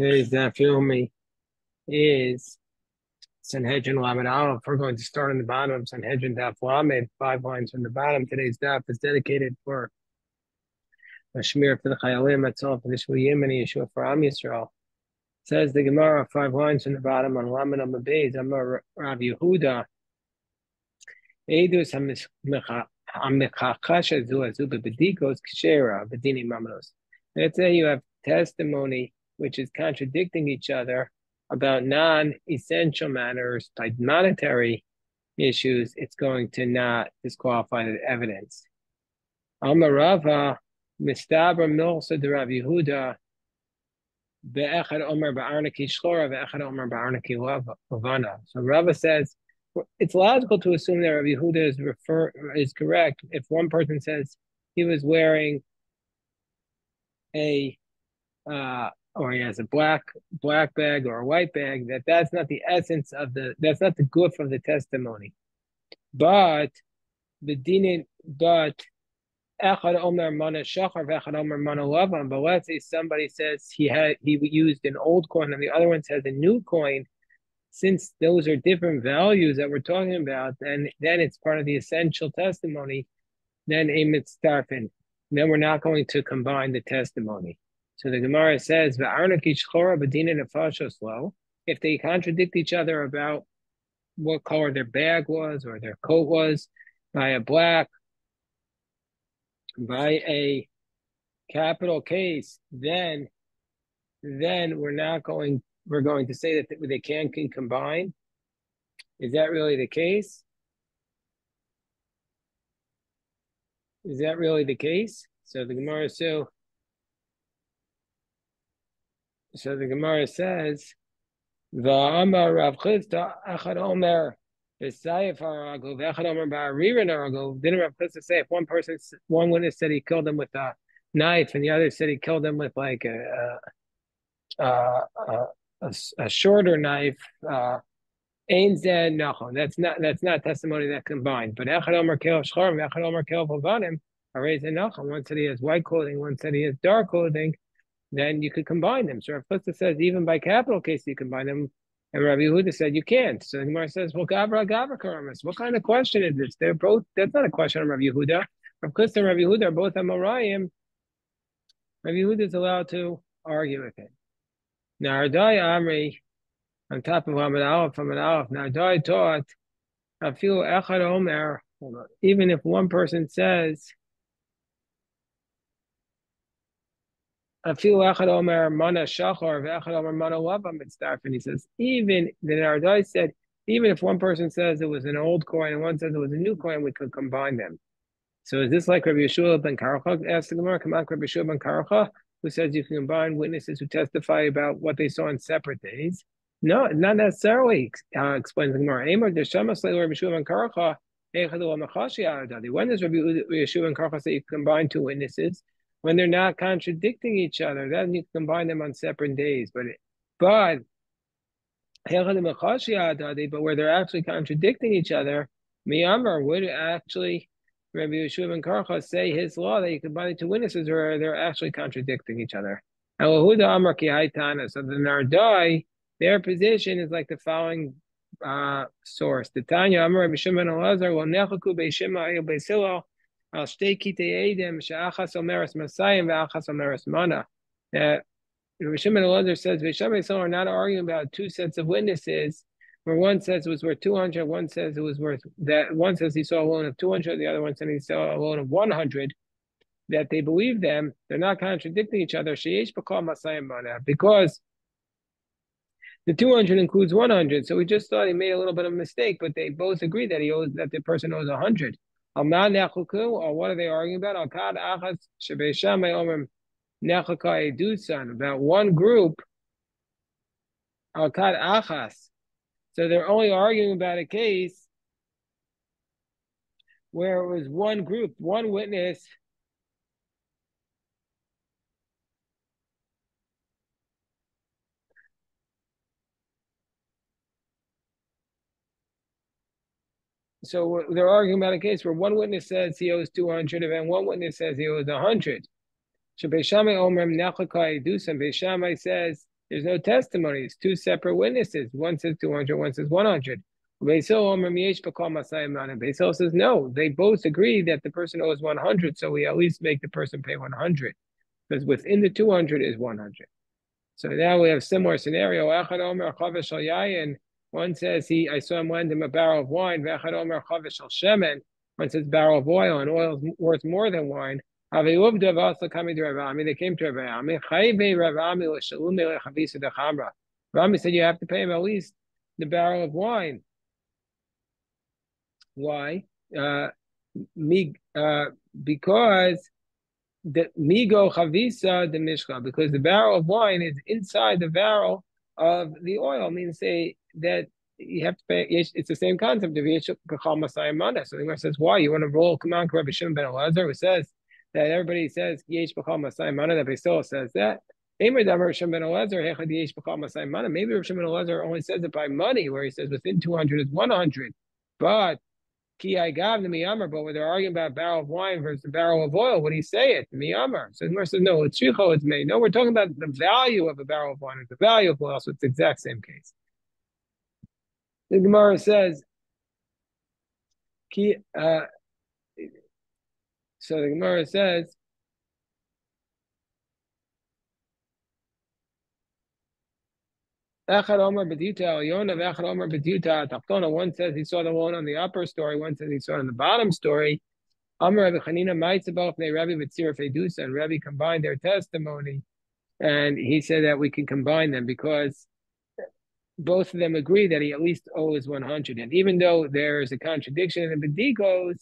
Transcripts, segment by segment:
Today's daf yomi is Sanhedrin Lamed Aleph. We're going to start on the bottom of Sanhedrin daf Lamed, 5 lines from the bottom. Today's daf is dedicated for Shmir for the Chayalim, that's all for the Shvuyim and Yeshua for Am Yisrael. Says the Gemara, 5 lines from the bottom on Lamed Amud Beis, Amar Rav Yehuda, Eidus HaMechachasha Zu Azu B'Bedikos Kshera B'Dini Mamanos. Let's say you have testimony which is contradicting each other about non-essential matters, like monetary issues, it's going to not disqualify the evidence. Amar Rava, Mistabra Milsa de Rav Yehuda, Be'echad Omer Ba'arnaki Shchora, Be'echad Omer Ba'arnaki Lavana. So Rava says, it's logical to assume that Rav Yehuda is correct if one person says he was wearing or he has a black bag or a white bag, that's not the essence of that's not the goof of the testimony. But echad omer mana shachar v'echad omer mana lavan. But let's say somebody says he used an old coin and the other one says a new coin. Since those are different values that we're talking about, then it's part of the essential testimony. Then a mitzdarfin. Then we're not going to combine the testimony. So the Gemara says, if they contradict each other about what color their bag was or their coat was, by a capital case, then we're going to say that they can combine. Is that really the case? Is that really the case? So the Gemara says, V'amar Rav Chisda echad omer b'sayif harago v'echad omer ba'aririn harago. Didn't Rav Chisda say if one witness said he killed him with a knife and the other said he killed him with like a shorter knife? Ein zed nachon. That's not testimony that combined. But echad omer kel shchar v'echad omer kel v'vanim. Arei zed nachon. One said he has white clothing. One said he has dark clothing. Then you could combine them. So Rav Chisda says even by capital case you combine them, and Rabbi Yehuda said you can't. So the Gemara says, well, Gavra Karamas. What kind of question is this? They're both. That's not a question on Rabbi Yehuda. Rav Chisda and Rabbi Yehuda are both Amoraim. Rabbi Yehuda is allowed to argue with it. Now Ardai Amri, on top of Amud Aleph, Now Ardai taught, I feel Echad Omer. Even if one person says, I feel Echad Omer Mana Shachar v'Echad Omer Mana Lavam Mitzdarfin. He says even the Nardai said even if one person says it was an old coin and one says it was a new coin, we could combine them. So is this like Rabbi Yeshua ben Karacha? Asked the Gemara, come on, Rabbi Yeshua ben Karacha, who says you can combine witnesses who testify about what they saw on separate days? No, not necessarily. Explains the Gemara. When does Rabbi Yeshua ben Karacha say you combine two witnesses? When they're not contradicting each other, then you combine them on separate days. But where they're actually contradicting each other, Miyamar would actually Rabbi Yeshua ben Karcha say his law that you combine two witnesses where they're actually contradicting each other. And Amar Ki Haitana. So the Nardai, their position is like the following source. The Tanya Amar Rabbi Shimon Elazar will nechaku beishima ayil beisilo. Al shtei kitei edem she'achas omeres masayim ve'achas omeres mana. That Rabbi Shimon Elazar says Beishamai are not arguing about two sets of witnesses, where one says it was worth 200, one says it was worth that. One says he saw a loan of 200, the other one said he saw a loan of 100. That they believe them, they're not contradicting each other. Sheyesh b'kol masayim mana, because the 200 includes 100. So we just thought he made a little bit of a mistake, but they both agree that the person owes 100. Or what are they arguing about? About one group, Al-Kad Achas. So they're only arguing about a case where it was one group, one witness. So they're arguing about a case where one witness says he owes 200 and one witness says he owes 100. So Beishamai Omer Nachlakai Dusam. Beishamai says There's no testimony. It's two separate witnesses. One says 200, one says 100. Basil says no. They both agree that the person owes 100, so we at least make the person pay 100 because within the 200 is 100. So now we have a similar scenario. One says I saw him lend him a barrel of wine. One says barrel of oil, and oil is worth more than wine. They came to Rabbi Rami said you have to pay him at least the barrel of wine. Why? Because the migo chavisa the mishka, because the barrel of wine is inside the barrel of the oil. I mean, say that you have to pay. It's the same concept of yesh kachal masayim mana. So the Gemara says, why you want to roll? Come on, Rabbi Shimon ben Elazar, who says that everybody says yesh kachal masayim mana. That Beisol says that. Maybe Rabbi Shimon ben Elazar only says it by money, where he says within 200 is 100, but but when they're arguing about a barrel of wine versus a barrel of oil, what do you say it? Miyamar. So the Gemara says, no, it's shicho, it's made. No, we're talking about the value of a barrel of wine. It's the value of oil, so it's the exact same case. The Gemara says, so the Gemara says, one says he saw the one on the upper story, one says he saw it on the bottom story. And Rabbi combined their testimony, and he said that we can combine them because both of them agree that he at least owes 100. And even though there is a contradiction in the Bedikos,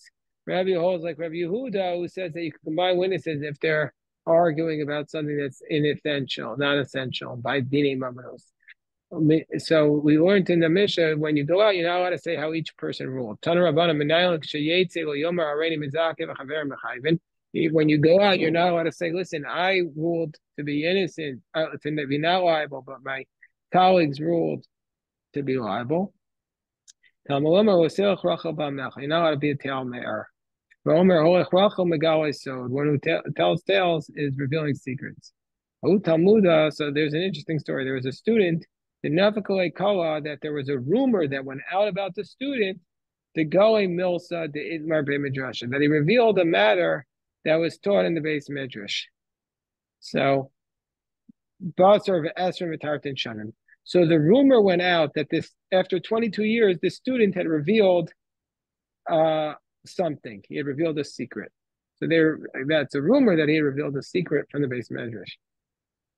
Rabbi holds like Rabbi Yehuda, who says that you can combine witnesses if they're arguing about something that's inessential, not essential, by Dini Mamanos. So we learned in the Mishnah, when you go out, you're not allowed to say how each person ruled. When you go out, you're not allowed to say, listen, I ruled to be innocent, to be not liable, but my colleagues ruled to be liable. You're not allowed to be a tale mayor. One who tells tales is revealing secrets. So there's an interesting story. There was a student, the Nafakale Kala, that there was a rumor that went out about the student, the Gali Milsa, the Idmar Be Midrash, that he revealed a matter that was taught in the base Midrash. So, Basar of Esrim V'Tartin Shanim. So the rumor went out that this, after 22 years, the student had revealed something. He had revealed a secret. So that's a rumor that he had revealed a secret from the base Midrash.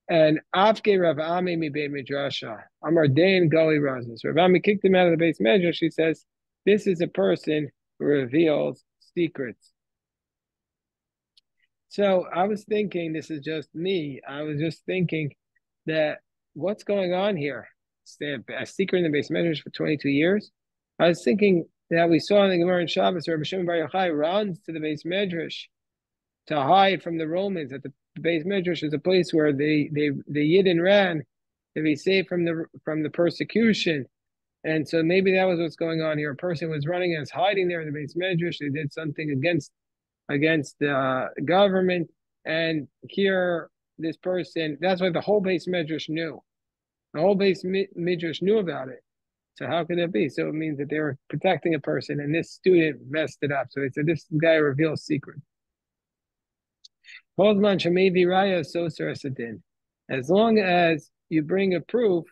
And Afke Rav Ami mi Beit Midrasha, Amar Dein Gali Razis. Rav Ami kicked him out of the base Midrash. She says, this is a person who reveals secrets. So I was thinking, this is just me. I was just thinking that what's going on here? A secret in the base Midrash for 22 years. I was thinking that we saw in the Gemara in Shabbos, Rabbi Shimon Bar Yochai runs to the base Midrash to hide from the Romans. At the base Midrash is a place where the Yidden ran to be safe from the persecution. And so maybe that was what's going on here. A person was running and was hiding there in the base Midrash. They did something against the government. And here, this person, that's why the whole base Midrash knew. The whole base Midrash knew about it. So how could that be? So it means that they were protecting a person, and this student messed it up. So they said, this guy reveals secrets. As long as you bring a proof,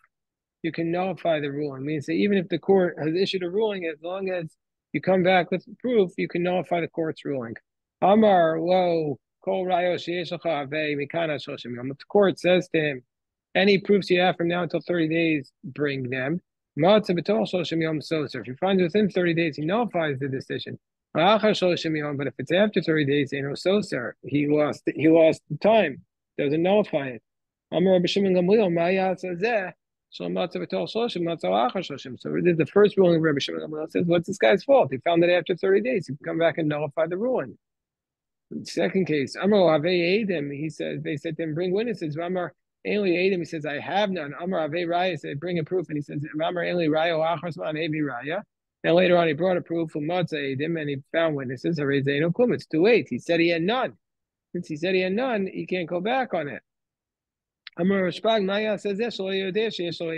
you can nullify the ruling. It means that even if the court has issued a ruling, as long as you come back with proof, you can nullify the court's ruling. Amar lo kol rayo sheyesh lecha avei mikana shoshim yom. If the court says to him, any proofs you have from now until 30 days, bring them. Matzah b'tol shoshim yom soser. If you find within 30 days, he nullifies the decision. But if it's after 30 days, he lost the time. Doesn't nullify it. So this is the first ruling of Rabbi Shimon Gamliel. Says, what's this guy's fault? He found it after 30 days. He can come back and nullify the ruling. Second case, he says, they said to him, bring witnesses. He says, I have none. Said, bring a proof. And he says, and later on, he brought a proof from Matzah and he found witnesses. It's too late. He said he had none. Since he said he had none, he can't go back on it. Amar Rashbag Maya says yes, he said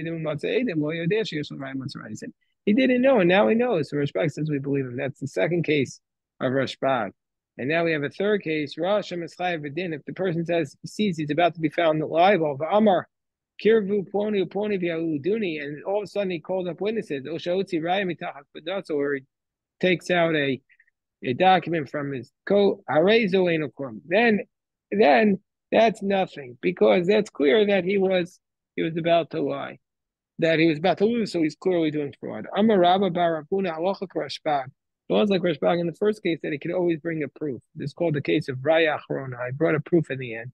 he didn't know, and now he knows. So Rashbag says we believe him. That's the second case of Rashbag. And now we have a third case. Rosh Hashanah V'din. If the person says he sees he's about to be found liable, Amar Kirvu Poni Poni V'Yaluduni, and all of a sudden he calls up witnesses. Oshautzi Raya Mitachas B'datzo, or he takes out a document from his coat. Then that's nothing, because that's clear that he was about to lie, that he was about to lose, so he's clearly doing fraud. Amar Rabba Bar Rapuna Halacha Rashbag. It was like Rashbag in the first case that he could always bring a proof. This is called the case of Raya Achrona. I brought a proof in the end.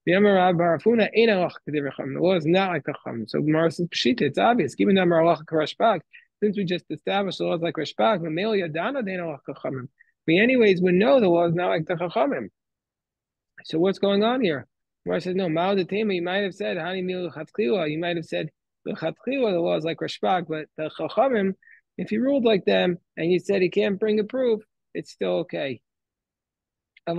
The Amar Rabba Bar Rapuna ain't Halacha K'divrei Chacham. The law is not like the Chacham. So Gemara says Pshita. It's obvious. Given the Amar Halacha Rashbag, since we just established the law is like Rashbag, Mamel Yadana Dein Halacha Chachamim. We anyways would know the law is not like the Chachamim. So what's going on here? Gemara says, no, Mao Detema, you might have said, Hani Mil Chatzchila, you might have said, the Chatzchila, the law is like Rashbag, but the Chachamim, if you ruled like them and you said he can't bring a proof, it's still okay. That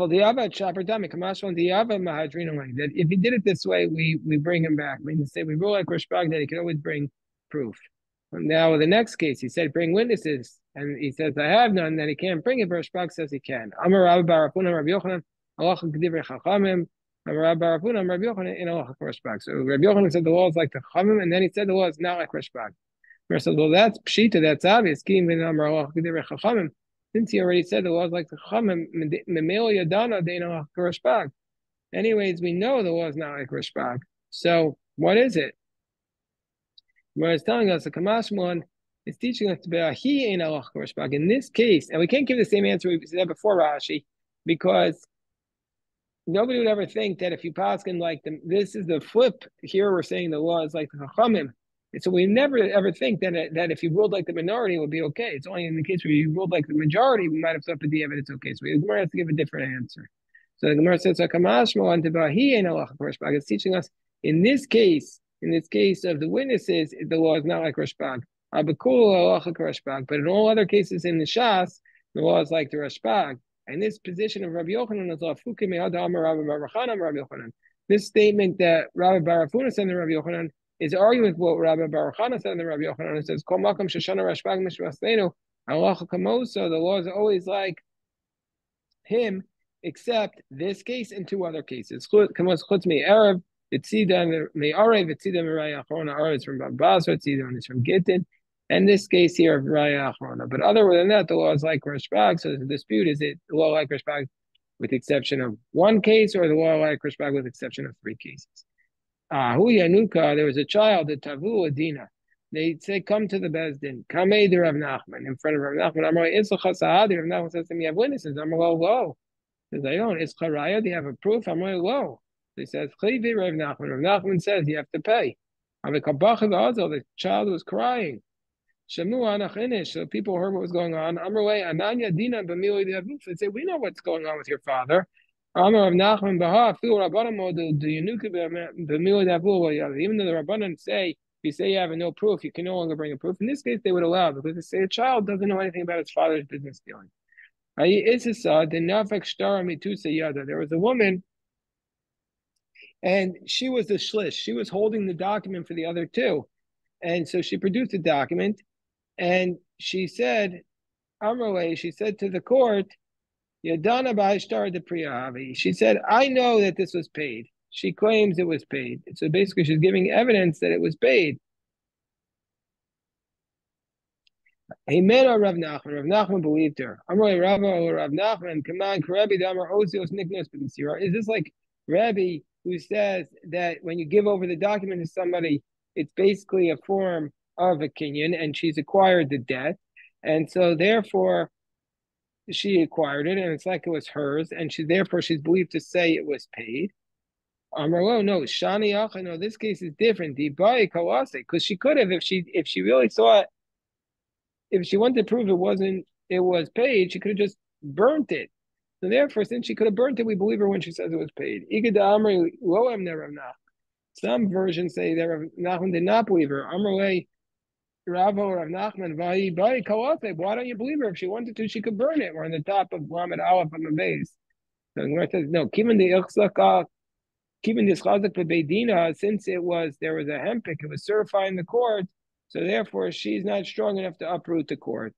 if he did it this way, we bring him back. We say we rule like Rashbag that he can always bring proof. Now the next case, he said bring witnesses, and he says I have none. That he can't bring it. Rashbag says he can. Amar Rabbi Barapuna Rabbi Yochanan Halacha K'divrei Chachamim. Amar Rabbi Barapuna Rabbi Yochanan in Halacha Rashbag. So Rabbi Yochanan said the law is like the Chachamim, and then he said the law is not like Rashbag. Rabbi said, well, that's pshita, that's obvious. Since he already said the law is like the Chachamim, Memel Yadana Dein Halacha Rashbag. Anyways, we know the law is not like Rashbag. So what is it? Where it's telling us the Kamashmon is teaching us to be he ain't Halacha Rashbag. In this case, and we can't give the same answer we said before Rashi, because nobody would ever think that if you paskin like them, this is the flip. Here we're saying the law is like the Chachamim. And so we never ever think that if you ruled like the minority, it would be okay. It's only in the case where you ruled like the majority, we might have thought the evidence okay. So the Gemara has to give a different answer. So the Gemara says, it's teaching us in this case of the witnesses, the law is not like Rashbag. But in all other cases in the Shas, the law is like the Rashbag. And this position of Rabbi Yochanan is this statement that Rabbi Barafuna said to Rabbi Yochanan is arguing with what Rabbi Barachana said to Rabbi Yochanan. It says, Kol makam sheshana Rashbag mishvasleinu, halacha kamoso, the law is always like him, except this case and two other cases. Kamos chutz me Arab, Itzida me Arev, Itzida me Raya Achrona. Arev is from Basra, Itzida is from Gittin. And this case here of Raya Achrona. But other than that, the law is like Rashbag. So the dispute is it the law like Rashbag with the exception of one case, or the law like Rashbag with the exception of three cases. Hu Yanuka, there was a child, the Tavu Adina. They say, come to the Bezdin. Kamei de Rav Nachman, in front of Rav Nachman. I'm like, Itzlacha Sahadi. Rav Nachman says to me, you have witnesses. I'm like, whoa. He says, I don't. It's Charaya, do you have a proof? I'm like, whoa. He says, Chlivi Rav Nachman. Rav Nachman says, you have to pay. The child was crying. Shamu Anachinish. So people heard what was going on. Amrway Ananya Dina Bamili de Avuf. They say, we know what's going on with your father. Amar of Nachman Baha, Phil Rabbanim, the Yanuka Bamili de Avuf. Even though the Rabbanim say, if you say you have no proof, you can no longer bring a proof. In this case, they would allow, because they say a child doesn't know anything about his father's business dealing. There was a woman, and she was the shlish. She was holding the document for the other two. And so she produced a document, and she said, Amrway, she said to the court, Yadana Ba'ishtar de Priyahavi. She said, I know that this was paid. She claims it was paid. So basically, she's giving evidence that it was paid. Amen, Rav Nachman. Rav Nachman believed her. Amrway Rabba or Rav Nachman, Kaman Karabi Damar Ozios Niknos B'Nisira. Is this like Rabbi who says that when you give over the document to somebody, it's basically a form of a kinyan, and she's acquired the debt, and so therefore she acquired it, and it's like it was hers, and she's believed to say it was paid. Amrlo, no, Shani Acha, no, this case is different. Because she could have, if she really saw it, if she wanted to prove it was paid, she could have just burnt it. So therefore, since she could have burnt it, we believe her when she says it was paid. Some versions say that Rav Nachman did not believe her. Amrlei Ravo Rav Nachman Vahi Bai Kawate. Why don't you believe her? If she wanted to, she could burn it. We're on the top of Lamed Aleph on the base. So the Gemara says, no, Kiman the Ichsaka Keeping this chazak bebeidina, since there was a hempik, it was certifying the court, so therefore she's not strong enough to uproot the court.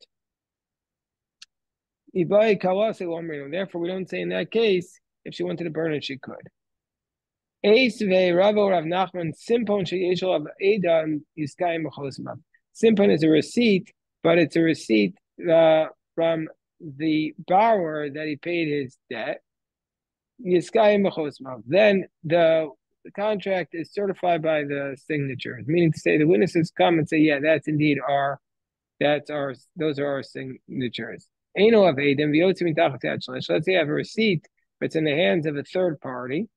Therefore, we don't say in that case if she wanted to burn it, she could. Simpon is a receipt, but it's a receipt from the borrower that he paid his debt. Then the contract is certified by the signatures, meaning to say the witnesses come and say, yeah, those are our signatures. Let's say I have a receipt, but it's in the hands of a third party.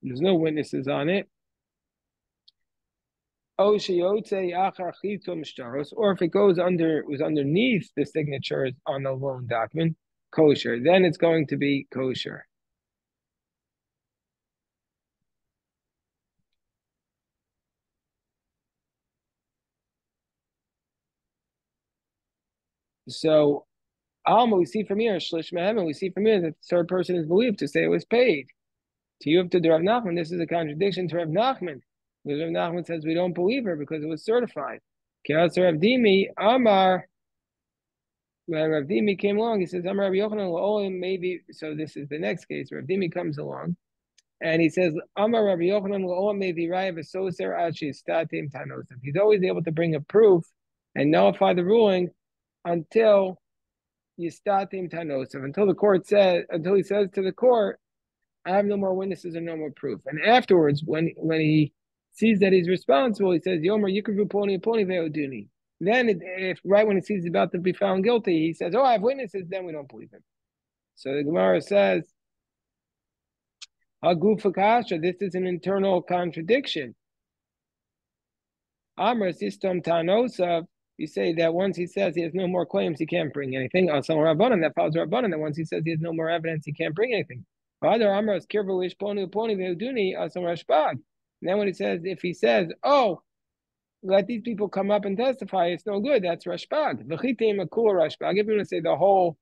There's no witnesses on it. Or if it was underneath the signatures on the loan document, kosher, then it's going to be kosher. So Alma, we see from here, Shlish Mehem, we see from here that the third person is believed to say it was paid. To you, to Rav Nachman, this is a contradiction to Rav Nachman. Because Rav Nachman says we don't believe her because it was certified. Kias Rav Dimi, Amar, when Rav Dimi came along, he says, Amar Rav Yochanan, maybe, so this is the next case. Rav Dimi comes along, and he says, Amar Rav Yochanan, maybe Rav Asoser Achi Statim Tanosim. He's always able to bring a proof and nullify the ruling until Yistatim Tanosim, until he says to the court, I have no more witnesses and no more proof. And afterwards, when he sees that he's responsible, he says, Yomer Yikru Poni Poni Veoduni. Then, if right when he sees he's about to be found guilty, he says, oh, I have witnesses, then we don't believe him. So the Gemara says, Haguf Kasha, this is an internal contradiction. Amr Sistom Tanosav, you say that once he says he has no more claims, he can't bring anything. Also, Rabbanan, that follows Rabbanan, that once he says he has no more evidence, he can't bring anything. Other Amras Kirvalish Ponu Poni Veuduni Asam Rashbag. And then when if he says, oh, let these people come up and testify, it's no good, that's Rashbag. V'chitim Akul Rashbag. If you want to say the whole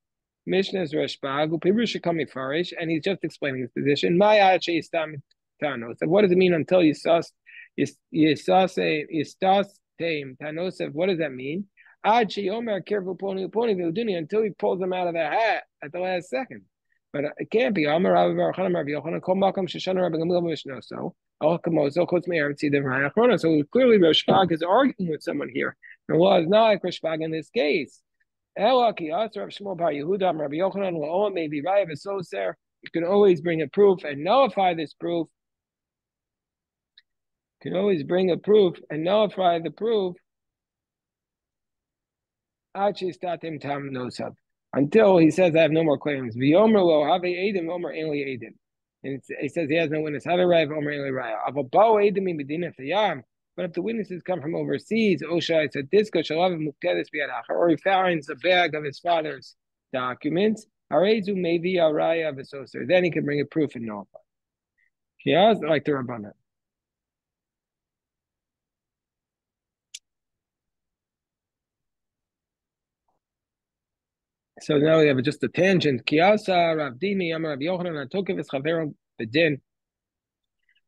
Mishnah is Rashbag, Upiru Shikami Farish, and he's just explaining his position. My Ache Istam Tano. So what does it mean until Yisas Taim Tanosev? What does that mean? Achi Omer Kirvu Poni Poni Veuduni, until he pulls them out of the hat at the last second. But it can't be. So, clearly Rashbag is arguing with someone here. The law is not like Rashbag in this case. You can always bring a proof and nullify this proof. You can always bring a proof and nullify the proof. Until he says, I have no more claims. And he says he has no witness. But if the witnesses come from overseas, or he finds a bag of his father's documents, then he can bring a proof and nullify. Like the Rabbanan. So now we have just a tangent. Kiyasa Rav Dimi Amar Rav Yochanan Atokev es Chavero Bedin.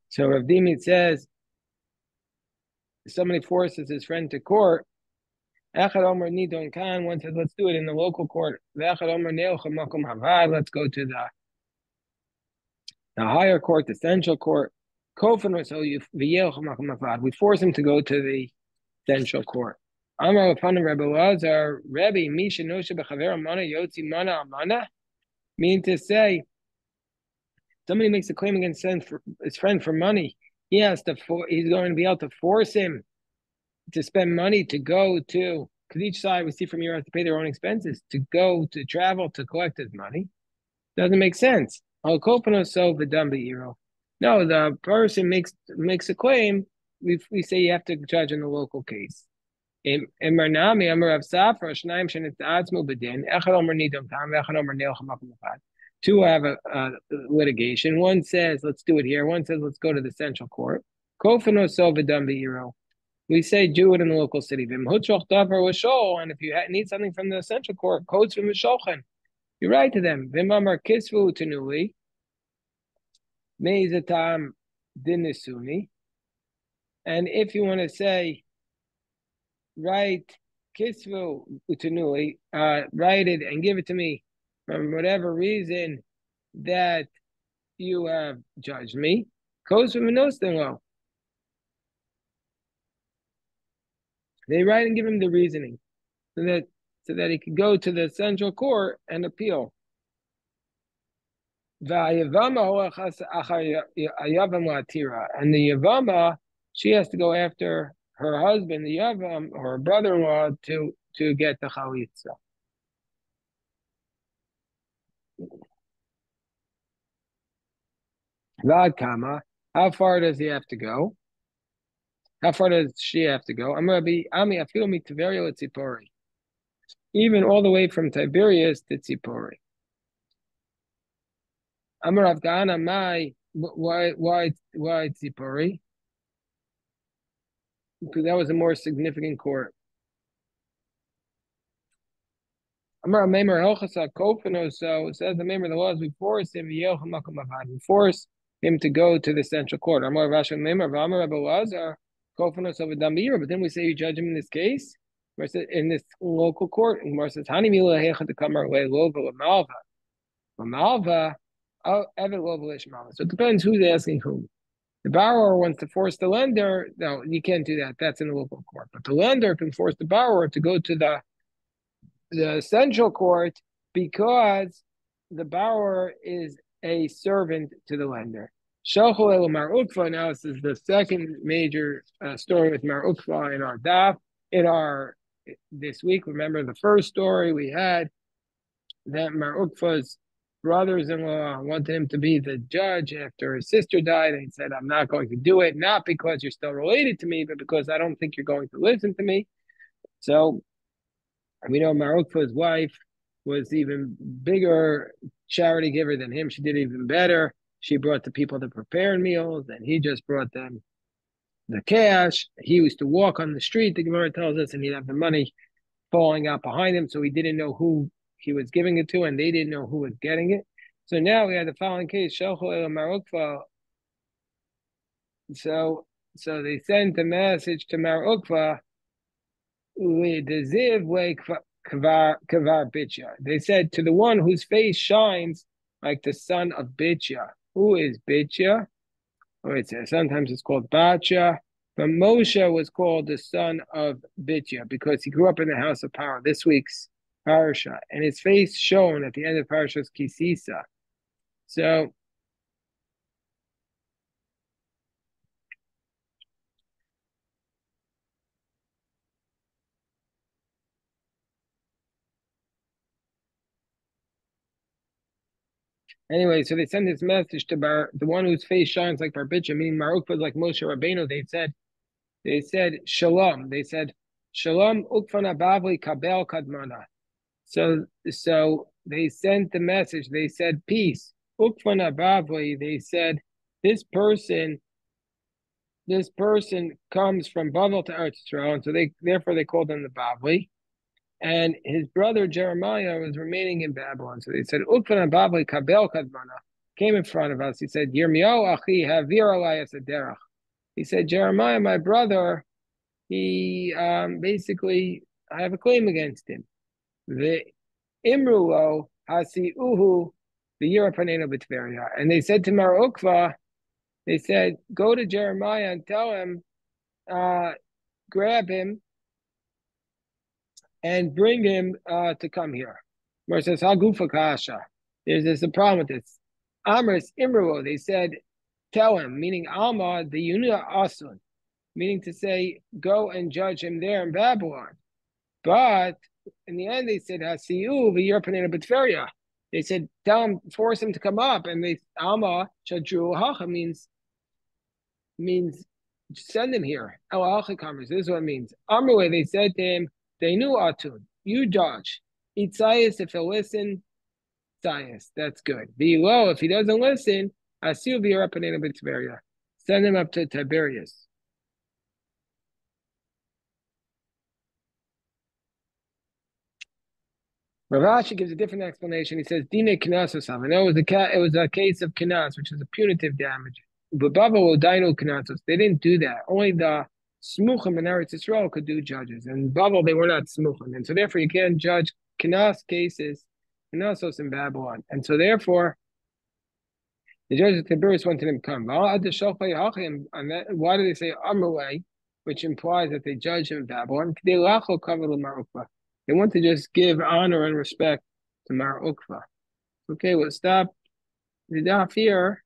So Rav Dimi says, somebody forces his friend to court. Echad Omer Nidon Khan. One says, let's do it in the local court. Echad Omer Neilcha Makom Havad. Let's go to the higher court, the central court. Kofan so V'Yeilcha Makom Havad. We force him to go to the central court. Amar upon Rebbe Lazar, Rebbe Misha Nosha Bechaver Mana Yotzi Mana Amana, meaning to say, somebody makes a claim against his friend for money. He's going to be able to force him to spend money to go to, because each side we see from here has to pay their own expenses to go to travel to collect his money. Doesn't make sense. No, the person makes a claim. We say you have to judge in the local case. Two have a litigation. One says, let's do it here. One says, let's go to the central court. We say, do it in the local city. And if you need something from the central court, codes from the shulchan, you write to them. dinisuni. And if you want to say, write kisvu utanui, write it and give it to me from whatever reason that you have judged me, goes from a they write and give him the reasoning so that he could go to the central court and appeal. And the Yavama, she has to go after her husband, the Yavam, or her brother-in-law, to get the chalitza. Kama, how far does he have to go? How far does she have to go? I'm gonna be Ami Afilmi Tiberio Tzipori. Even all the way from Tiberias to Tzipori. Amar Afghana Mai, why Tzipori? Because that was a more significant court. Amar Maimer Helchasa Kofano, so says the member of the laws, we force him we force him to go to the central court. Amar Vashan Maimer Vamar Abelazar Kofano Savadamir, but then we say you judge him in this case, in this local court, and Mar says Hani Mila Hecha to Kamar Le Lova Malva. Malva, oh Evan Lova Malva. So it depends who's asking whom. The borrower wants to force the lender. No, you can't do that. That's in the local court. But the lender can force the borrower to go to the central court because the borrower is a servant to the lender. Shalchol Mar Ukva. Now this is the second major story with Mar Ukva in our daf. This week, remember the first story we had that Mar Ukva's brothers-in-law wanted him to be the judge after his sister died, and he said, I'm not going to do it, not because you're still related to me, but because I don't think you're going to listen to me. So we know Mar Ukva's wife was even bigger charity giver than him. She did even better. She brought the people to prepare meals, and he just brought them the cash. He used to walk on the street, the Gemara tells us, and he'd have the money falling out behind him, so he didn't know who he was giving it to, and they didn't know who was getting it. So now we had the following case, Mar Ukva. So they sent a message to Mar Ukva, they said to the one whose face shines like the son of Bitya. Who is Bitya? Sometimes it's called Bacha. But Moshe was called the son of Bitya because he grew up in the house of power. This week's parasha, and his face shone at the end of parasha's Kisisa. So anyway, so they sent this message to the one whose face shines like Bar Bitya, meaning Mar Ukva like Moshe Rabbeinu. They said Shalom. They said Shalom Ukfana Bavli Kabel Kadmana. So they sent the message. They said peace. Ukfana Bavli. They said this person comes from Bavel to Eretz Yisrael, and so therefore they called him the Bavli. And his brother Jeremiah was remaining in Babylon. So they said, Ukfana Bavli Kabel Kadmana came in front of us. He said, Yirmiyahu Achi Havir Alayas Aderach. He said, Jeremiah, my brother, he basically, I have a claim against him. The Imrulo Hasi Uhu, the Yirapaneno B'Tveria. And they said to Mar Ukva, they said, go to Jeremiah and tell him, grab him and bring him to come here. Mar says, Hagufa Kasha. There's a problem with this. Amris Imrulo, they said, tell him, meaning Alma, the Yuna Asun, meaning to say, go and judge him there in Babylon. But in the end, they said, Hasiu v'yirpanena b'tveria. They said, tell him, force him to come up. And they, Alma, Shadru Hacha means send him here. El Hacha Kamers, this is what it means. Amrule, they said to him, they knew Atun, you judge. Itzayas, if he'll listen, Itzayas, that's good. Below, if he doesn't listen, Hasiu v'yirpanena b'tveria. Send him up to Tiberias. Rav Ashi gives a different explanation. He says, "Dine knas osav." I know it was a case of knas, which is a punitive but Babel Dainu Kanatos, they didn't do that. Only the Smuchim in Eretz Yisrael could do judges. And Babel, they were not Smuchim. And so therefore you can't judge Kanas cases, Kanasos in Babylon. And so therefore the judges of Tiberius wanted him to come. And that, why do they say Amrulay, which implies that they judge him in Babylon? They want to just give honor and respect to Mar Ukva. Okay, we'll stop the daf here.